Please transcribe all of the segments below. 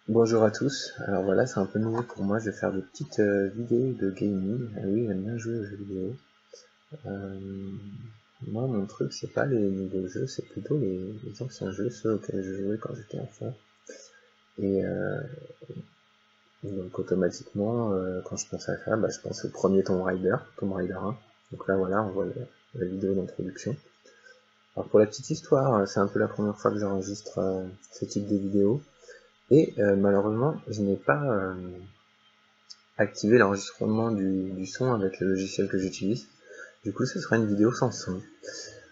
Bonjour à tous, alors voilà c'est un peu nouveau pour moi, je vais faire des petites vidéos de gaming. Ah oui, j'aime bien jouer aux jeux vidéo. Euh, Moi mon truc c'est pas les nouveaux jeux, c'est plutôt les anciens jeux, ceux auxquels je jouais quand j'étais enfant. Et donc automatiquement quand je pense à ça, je pense au premier Tomb Raider 1. Donc là voilà, on voit la vidéo d'introduction. Alors pour la petite histoire, c'est un peu la première fois que j'enregistre ce type de vidéo. Et malheureusement je n'ai pas activer l'enregistrement du son avec le logiciel que j'utilise. Du coup, ce sera une vidéo sans son.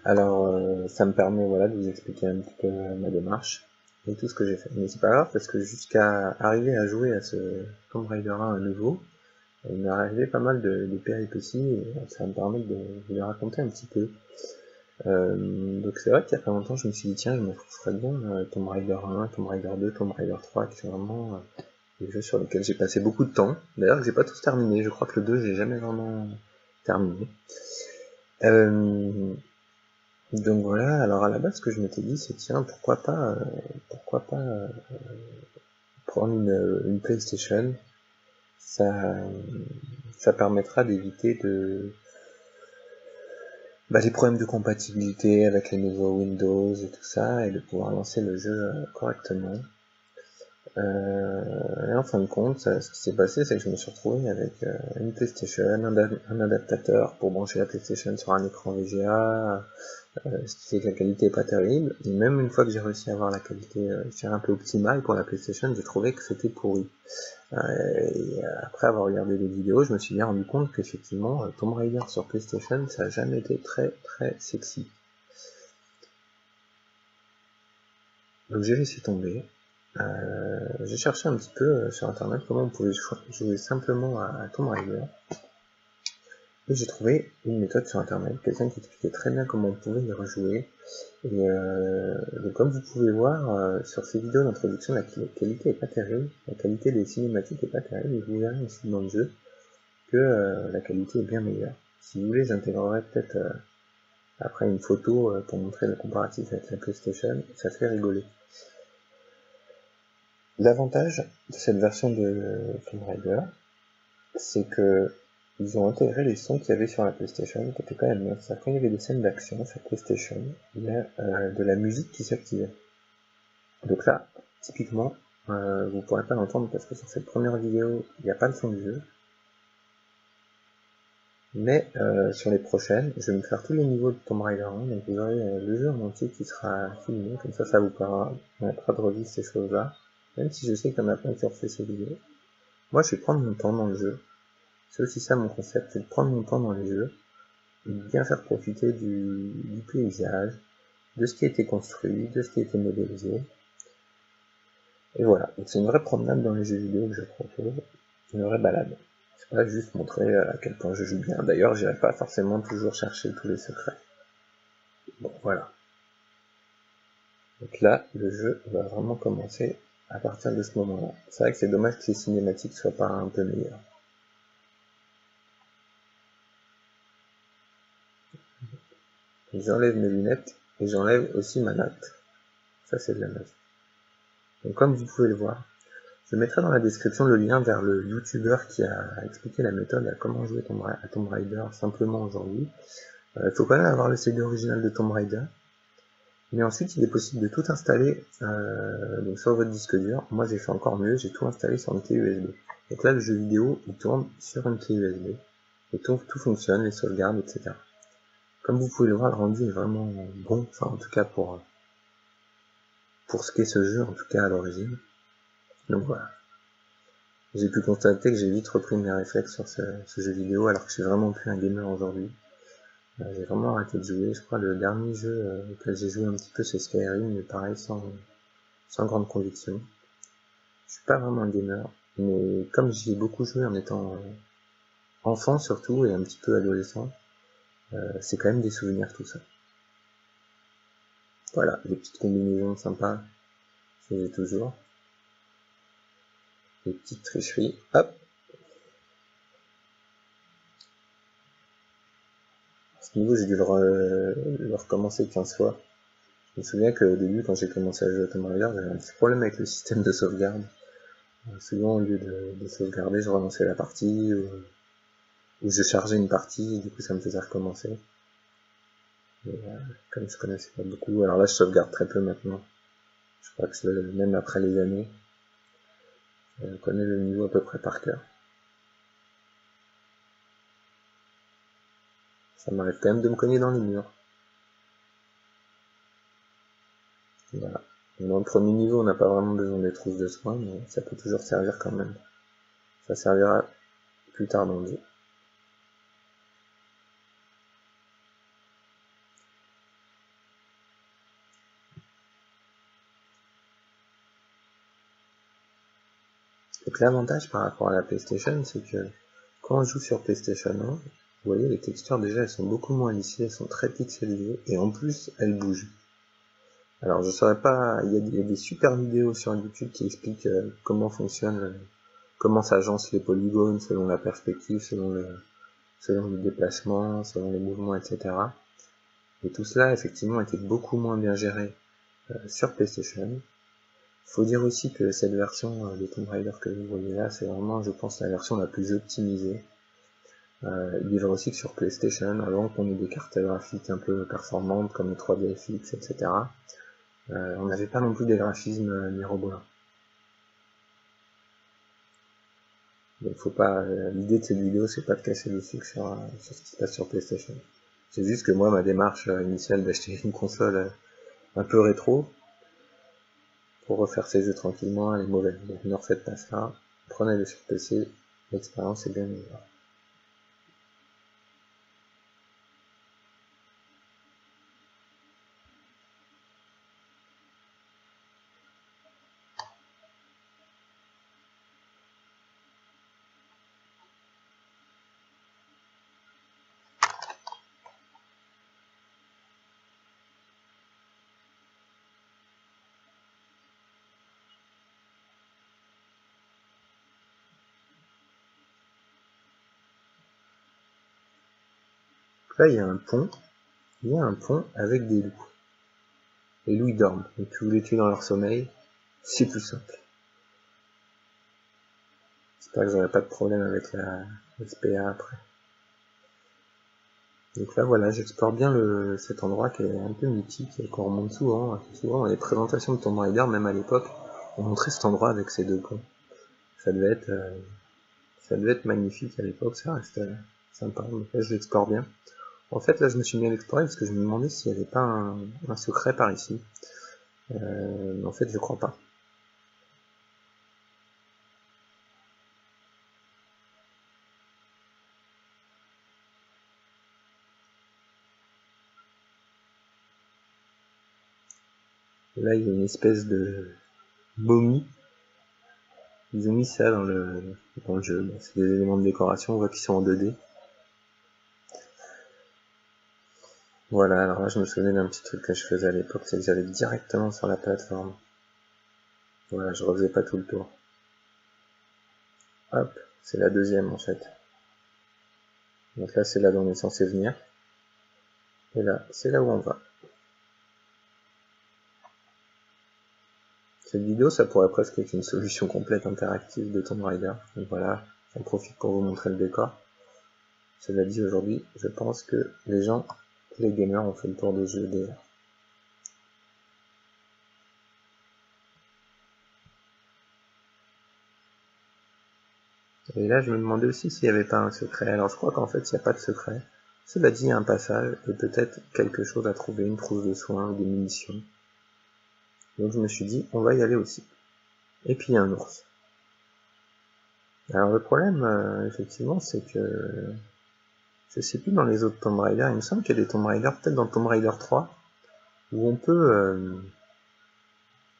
Alors, ça me permet voilà, de vous expliquer un petit peu ma démarche et tout ce que j'ai fait. Mais c'est pas grave parce que jusqu'à arriver à jouer à ce Tomb Raider 1 à nouveau, il m'est arrivé pas mal de péripéties et ça va me permet de vous les raconter un petit peu. Donc c'est vrai qu'il y a pas longtemps, je me suis dit tiens, je me ferais bien Tomb Raider 1, Tomb Raider 2, Tomb Raider 3, qui sont vraiment des jeux sur lesquels j'ai passé beaucoup de temps. D'ailleurs, que j'ai pas tous terminé. Je crois que le 2, j'ai jamais vraiment terminé. Euh, donc voilà, alors à la base, ce que je m'étais dit, c'est tiens, pourquoi pas prendre une PlayStation. Ça, ça permettra d'éviter les problèmes de compatibilité avec les nouveaux Windows et tout ça, et de pouvoir lancer le jeu correctement. Et en fin de compte, ce qui s'est passé, c'est que je me suis retrouvé avec une PlayStation, un adaptateur pour brancher la PlayStation sur un écran VGA, ce qui fait que la qualité est pas terrible. Et même une fois que j'ai réussi à avoir la qualité un peu optimale pour la PlayStation, j'ai trouvé que c'était pourri. Et après avoir regardé des vidéos, je me suis bien rendu compte qu'effectivement, Tomb Raider sur PlayStation, ça n'a jamais été très très sexy. Donc j'ai laissé tomber. J'ai cherché un petit peu sur internet comment on pouvait jouer simplement à Tomb Raider. Et j'ai trouvé une méthode sur internet, quelqu'un qui expliquait très bien comment on pouvait y rejouer. Et donc comme vous pouvez voir sur ces vidéos d'introduction, la qualité est pas terrible, la qualité des cinématiques est pas terrible, et vous verrez aussi dans le jeu que la qualité est bien meilleure. Si vous voulez, j'intégrerai peut-être après une photo pour montrer le comparatif avec la PlayStation, ça fait rigoler. L'avantage de cette version de Tomb Raider, c'est que ils ont intégré les sons qu'il y avait sur la PlayStation, qui étaient quand même bien. C'est-à-dire quand il y avait des scènes d'action sur PlayStation, il y a de la musique qui s'activait. Donc là, typiquement, vous pourrez pas l'entendre parce que sur cette première vidéo, il n'y a pas le son du jeu. Mais sur les prochaines, je vais me faire tous les niveaux de Tomb Raider 1, donc vous aurez le jeu en entier qui sera filmé, comme ça vous permettra de revivre ces choses-là, même si je sais qu'il y en a plein qui ont fait ces vidéos. Moi, je vais prendre mon temps dans le jeu. C'est aussi ça mon concept, c'est de prendre mon temps dans les jeux, et de bien faire profiter du paysage, de ce qui a été construit, de ce qui a été modélisé. Et voilà, donc c'est une vraie promenade dans les jeux vidéo que je propose, une vraie balade. C'est pas juste montrer à quel point je joue bien. D'ailleurs, j'irai pas forcément toujours chercher tous les secrets. Bon, voilà. Donc là, le jeu va vraiment commencer à partir de ce moment-là. C'est vrai que c'est dommage que les cinématiques soient pas un peu meilleures. J'enlève mes lunettes et j'enlève aussi ma note. Ça, c'est de la magie. Donc comme vous pouvez le voir, je mettrai dans la description le lien vers le youtubeur qui a expliqué la méthode à comment jouer à Tomb Raider simplement aujourd'hui. Il faut quand même avoir le CD original de Tomb Raider. Mais ensuite, il est possible de tout installer donc sur votre disque dur. Moi, j'ai fait encore mieux, j'ai tout installé sur une clé USB. Donc là, le jeu vidéo, il tourne sur une clé USB. Et tout fonctionne, les sauvegardes, etc. Comme vous pouvez le voir, le rendu est vraiment bon, enfin en tout cas pour ce qu'est ce jeu, en tout cas à l'origine. Donc voilà. J'ai pu constater que j'ai vite repris mes réflexes sur ce jeu vidéo, alors que je suis vraiment plus un gamer aujourd'hui. J'ai vraiment arrêté de jouer. Je crois que le dernier jeu auquel j'ai joué un petit peu, c'est Skyrim, mais pareil, sans grande conviction. Je suis pas vraiment un gamer, mais comme j'y ai beaucoup joué en étant enfant surtout, et un petit peu adolescent, c'est quand même des souvenirs tout ça. Voilà, des petites combinaisons sympas, je les ai toujours. Des petites tricheries, hop. À ce niveau, j'ai dû le recommencer 15 fois. Je me souviens qu'au début, quand j'ai commencé à jouer à Tomb Raider, j'avais un petit problème avec le système de sauvegarde. Souvent, au lieu de sauvegarder, je relançais la partie, ou je chargeais une partie, et du coup ça me faisait recommencer. Et, comme je connaissais pas beaucoup, alors là je sauvegarde très peu maintenant. Je crois que même après les années, je connais le niveau à peu près par cœur. Ça m'arrive quand même de me cogner dans les murs. Voilà. Dans le premier niveau, on n'a pas vraiment besoin des trousses de soins, mais ça peut toujours servir quand même. Ça servira plus tard dans le jeu. Donc l'avantage par rapport à la PlayStation, c'est que quand on joue sur PlayStation 1, vous voyez, les textures déjà elles sont beaucoup moins lissées, elles sont très pixelisées, et en plus elles bougent. Alors je saurais pas, il y a des super vidéos sur YouTube qui expliquent comment fonctionne, comment s'agencent les polygones selon la perspective, selon le déplacement, selon les mouvements, etc. Et tout cela effectivement était beaucoup moins bien géré sur PlayStation. Faut dire aussi que cette version de Tomb Raider que vous voyez là, c'est vraiment, je pense, la version la plus optimisée. Il est vrai aussi que sur PlayStation, avant qu'on ait des cartes graphiques un peu performantes comme les 3DFX, etc., on n'avait pas non plus des graphismes mirobolants. Donc faut pas. L'idée de cette vidéo, c'est pas de casser le sucre sur ce qui se passe sur PlayStation. C'est juste que moi, ma démarche initiale d'acheter une console un peu rétro pour refaire ses jeux tranquillement, elle est mauvaise. Donc ne refaites pas ça. Prenez-le sur PC, l'expérience est bien meilleure. Là, il y a un pont avec des loups. Les loups, ils dorment. Donc, tu les tuer dans leur sommeil, c'est plus simple. J'espère que j'aurai pas de problème avec la SPA après. Donc là, voilà, j'explore bien cet endroit qui est un peu mythique et qu'on remonte souvent. Souvent, dans les présentations de Tomb Raider, même à l'époque, on montrait cet endroit avec ces deux ponts. Ça devait être magnifique à l'époque, ça reste sympa. Donc là, je l'explore bien. En fait, là, je me suis mis à l'explorer parce que je me demandais s'il n'y avait pas un secret par ici. En fait, je crois pas. Là, il y a une espèce de momie. Ils ont mis ça dans le jeu. Bon, c'est des éléments de décoration, on voit qu'ils sont en 2D. Voilà, alors là je me souvenais d'un petit truc que je faisais à l'époque, c'est que j'allais directement sur la plateforme. Voilà, je refaisais pas tout le tour. Hop, c'est la deuxième en fait. Donc là c'est là où on est censé venir. Et là, c'est là où on va. Cette vidéo, ça pourrait presque être une solution complète interactive de Tomb Raider. Donc voilà, j'en profite pour vous montrer le décor. Cela dit, aujourd'hui, je pense que les gamers ont fait le tour des jeux déjà. Et là, je me demandais aussi s'il n'y avait pas un secret. Alors, je crois qu'en fait, il n'y a pas de secret. Cela dit, il y a un passage et peut-être quelque chose à trouver, une trousse de soins ou des munitions. Donc, je me suis dit, on va y aller aussi. Et puis, il y a un ours. Alors, le problème, effectivement, c'est que je sais plus dans les autres Tomb Raider. Il me semble qu'il y a des Tomb Raider, peut-être dans Tomb Raider 3, où on peut,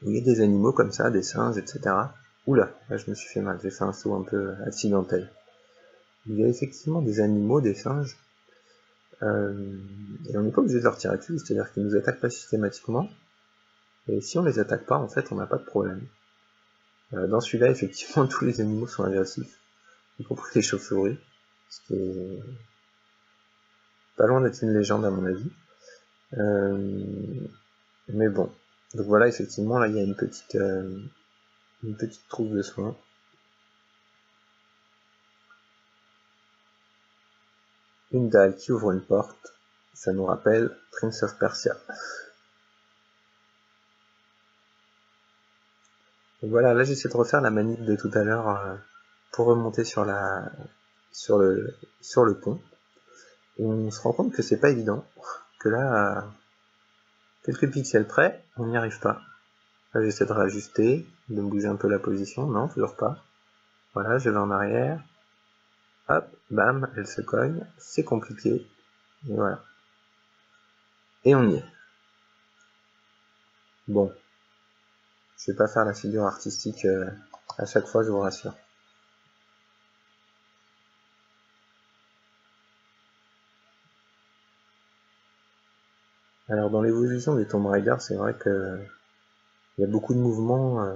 où il y a des animaux comme ça, des singes, etc. Oula, là, je me suis fait mal. J'ai fait un saut un peu accidentel. Il y a effectivement des animaux, des singes, et on n'est pas obligé de leur tirer dessus, c'est-à-dire qu'ils nous attaquent pas systématiquement, et si on les attaque pas, en fait, on n'a pas de problème. Dans celui-là, effectivement, tous les animaux sont agressifs, y compris les chauves-souris, ce qui est pas loin d'être une légende à mon avis. Mais bon, donc voilà, effectivement, là, il y a une petite trousse de soins, une dalle qui ouvre une porte, ça nous rappelle Prince of Persia. Donc voilà, là j'essaie de refaire la manip de tout à l'heure pour remonter sur le pont. Et on se rend compte que c'est pas évident, que là, quelques pixels près, on n'y arrive pas. Là j'essaie de réajuster, de me bouger un peu la position, non, toujours pas. Voilà, je vais en arrière, hop, bam, elle se cogne, c'est compliqué, et voilà. Et on y est. Bon, je vais pas faire la figure artistique à chaque fois, je vous rassure. Alors dans l'évolution des Tomb Raider, c'est vrai que il y a beaucoup de mouvements,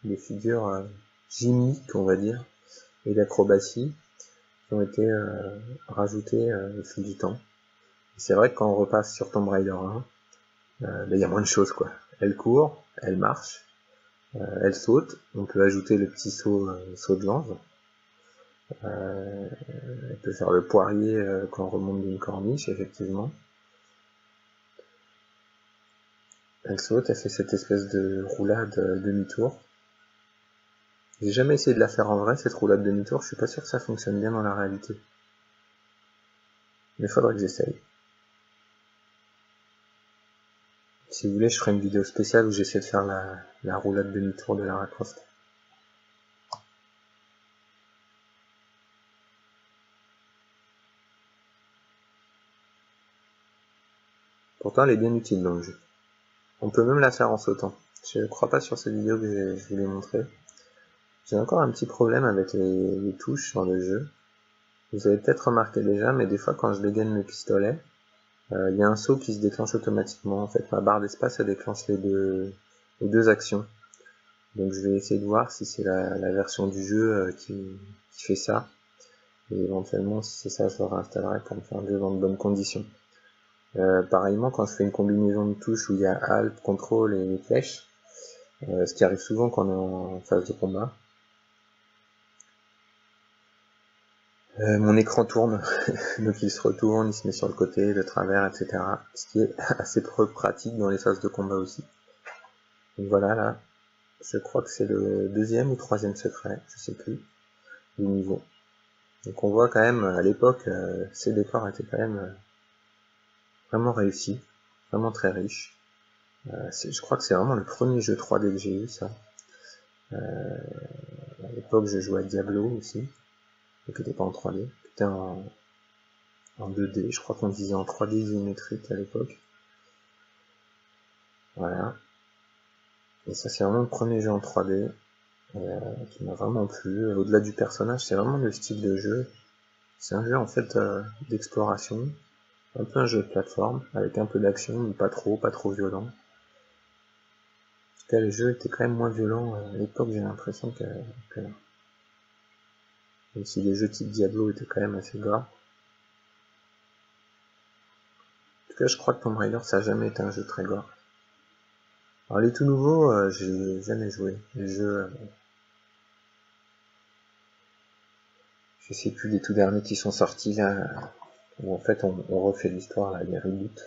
de figures gymniques, on va dire, et d'acrobatie qui ont été rajoutés au fil du temps. C'est vrai que quand on repasse sur Tomb Raider 1, il y a moins de choses quoi. Elle court, elle marche, elle saute, on peut ajouter le petit saut de l'ange. Elle peut faire le poirier quand on remonte d'une corniche, effectivement. Elle saute, elle fait cette espèce de roulade demi-tour. J'ai jamais essayé de la faire en vrai, cette roulade demi-tour, je suis pas sûr que ça fonctionne bien dans la réalité. Mais faudrait que j'essaye. Si vous voulez, je ferai une vidéo spéciale où j'essaie de faire la roulade demi-tour de Lara Croft. Pourtant, elle est bien utile dans le jeu. On peut même la faire en sautant. Je ne crois pas sur cette vidéo que je vous l'ai montré. J'ai encore un petit problème avec les touches sur le jeu. Vous avez peut-être remarqué déjà, mais des fois quand je dégaine le pistolet, il y a un saut qui se déclenche automatiquement. En fait, ma barre d'espace, elle déclenche les deux actions. Donc je vais essayer de voir si c'est la version du jeu qui fait ça. Et éventuellement, si c'est ça, je le réinstallerai pour me faire un jeu dans de bonnes conditions. Pareillement, quand je fais une combinaison de touches où il y a Alt, Control et flèches, ce qui arrive souvent quand on est en phase de combat, mon écran tourne, donc il se retourne, il se met sur le côté, le travers, etc. Ce qui est assez pratique dans les phases de combat aussi. Donc voilà, là, je crois que c'est le deuxième ou troisième secret, je sais plus, du niveau. Donc on voit quand même, à l'époque, ces décors étaient quand même vraiment réussis, vraiment très riches. Je crois que c'est vraiment le premier jeu 3D que j'ai eu, ça. À l'époque, je jouais à Diablo aussi, qui n'était pas en 3D, qui était en 2D, je crois qu'on disait en 3D isométrique à l'époque. Voilà. Et ça, c'est vraiment le premier jeu en 3D qui m'a vraiment plu. Au-delà du personnage, c'est vraiment le style de jeu. C'est un jeu en fait d'exploration, un peu un jeu de plateforme, avec un peu d'action, mais pas trop violent. En tout cas, le jeu était quand même moins violent à l'époque, j'ai l'impression que là. Même si les jeux type Diablo étaient quand même assez gore. En tout cas, je crois que Tomb Raider, ça n'a jamais été un jeu très gore. Alors les tout nouveaux, j'ai jamais joué. Les jeux, je sais plus, les tout derniers qui sont sortis là, où en fait on refait l'histoire, là, les reboots.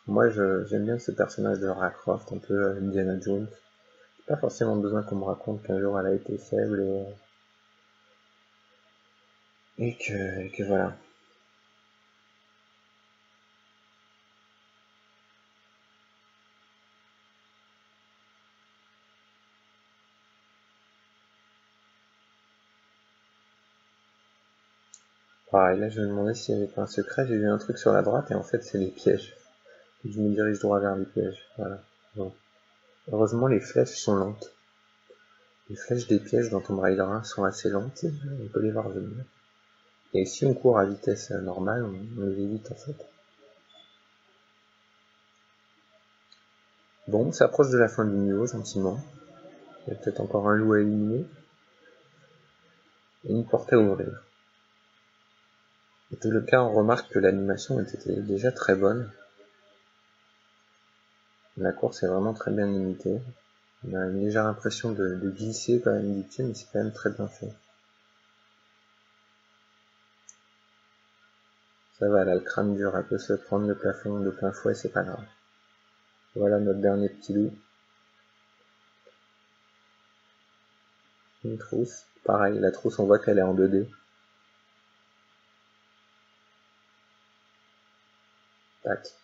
Moi j'aime bien ce personnage de Lara Croft, un peu Indiana Jones. J'ai pas forcément besoin qu'on me raconte qu'un jour elle a été faible et que voilà. Pareil, là je me demandais s'il y avait pas un secret, j'ai vu un truc sur la droite et en fait c'est les pièges. Je me dirige droit vers les pièges, voilà. Bon. Heureusement les flèches sont lentes. Les flèches des pièges dans Tomb Raider 1 sont assez lentes, on peut les voir venir. Et si on court à vitesse normale, on les évite en fait. Bon, on s'approche de la fin du niveau gentiment. Il y a peut-être encore un loup à éliminer. Et une porte à ouvrir. En tout le cas, on remarque que l'animation était déjà très bonne. La course est vraiment très bien limitée. On a une légère impression de glisser quand même du pied, mais c'est quand même très bien fait. Ça va, là, le crâne dur, elle peut se prendre le plafond de plein fouet, c'est pas grave. Voilà notre dernier petit loup. Une trousse. Pareil, la trousse, on voit qu'elle est en 2D. Tac.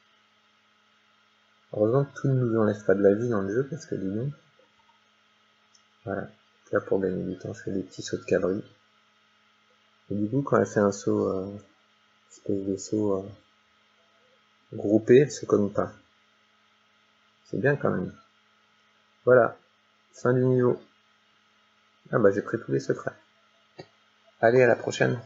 Heureusement que tout ne nous enlève pas de la vie dans le jeu, parce que dis donc. Voilà. Là, pour gagner du temps, je fais des petits sauts de cabri. Et du coup, quand elle fait un saut, espèce de saut groupé, elle se cogne pas. C'est bien quand même. Voilà. Fin du niveau. Ah bah j'ai pris tous les secrets. Allez, à la prochaine.